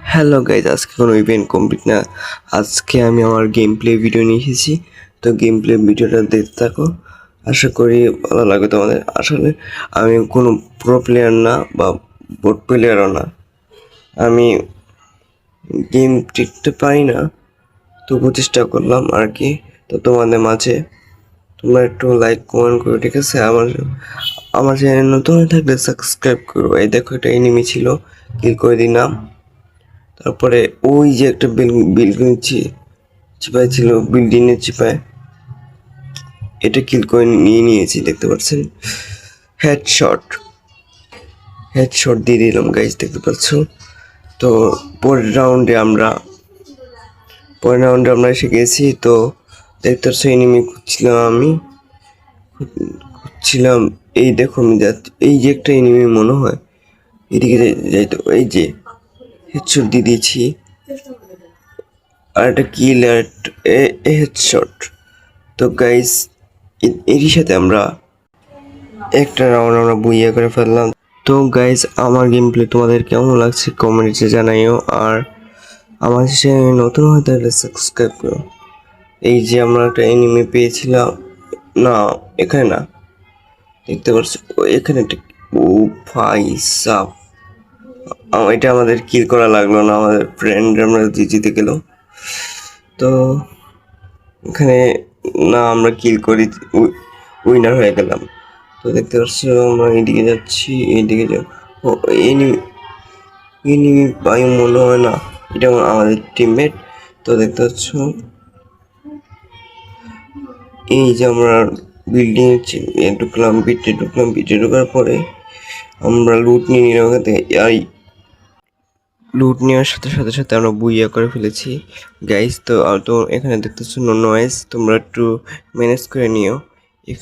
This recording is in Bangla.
হ্যালো গাইজ, আজকে কোনো ইভেন্ট কমপ্লিট না। আজকে আমি আমার গেম প্লে ভিডিও নিয়ে এসেছি। তো গেম প্লে ভিডিওটা দেখতে থাকো, আশা করি ভালো লাগে তোমাদের। আসলে আমি কোনো প্রো প্লেয়ার না বা বোট প্লেয়ারও না, আমি গেম টিকতে পারি না, তবু চেষ্টা করলাম আর কি। তো তোমাদের মাঝে তোমরা একটু লাইক কমেন্ট করো, ঠিক আছে? আমার চ্যানেল নতুন হয়ে থাকলে সাবস্ক্রাইব করো। এই দেখো, একটা এনিমি ছিল, কিল করে দিলাম। তারপরে ওই যে একটা বিল্ডিং চিপায় ছিল, বিল্ডিং এর চিপায় এটা কিল করে নিয়ে নিয়েছি, দেখতে পাচ্ছেন? হেডশট হেডশট দিয়ে দিলাম গাইজ, দেখতে পাচ্ছ? তো পরের রাউন্ডে আমরা এসে গেছি। তো দেখতে পাচ্ছ, এনিমি খুঁজছিলাম। এই দেখো, আমি যাচ্ছি, এই যে একটা এনিমি মনে হয় এদিকে যাইতো, এই যে হেডশট দিয়ে দিয়েছি, আর একটা কিল আর হেডশট। তো গাইস, এরই সাথে আমরা একটা রাউন্ড আমরা বুইয়া করে ফেললাম। তো গাইস, আমার গেম প্লে তোমাদের কেমন লাগছে কমেন্টে জানাইও। আর আমার চ্যানেল নতুন হয়ে থাকলে সাবস্ক্রাইব করো। এই যে আমরা একটা এনিমি পেয়েছিলাম, না এখানে না, দেখতে পাচ্ছ এখানে একটা, ও ভাই সাব, এটা আমাদের কিল করা লাগলো না, আমাদের ফ্রেন্ড আমরা জিতে গেল। তো এখানে না, আমরা কিল করি, উইনার হয়ে গেলাম। তো দেখতে পাচ্ছ, আমরা এইদিকে যাচ্ছি, এইদিকে ও এনিমি এনিমি পাই মনে হয় না, এটা আমাদের টিমমেট। তো দেখতে পাচ্ছ, এই যে আমরা বিল্ডিং এ ঢুকলাম, বিটে ঢোকার পরে আমরা লুট নিয়ে নিলাম ওখান থেকে। আর লুট নেওয়ার সাথে সাথে সাথে আমরা বুইয়া করে ফেলেছি গাইস। তো এখানে দেখতেছো নো নয়েজ, তোমরা একটু ম্যানেজ করে নিও।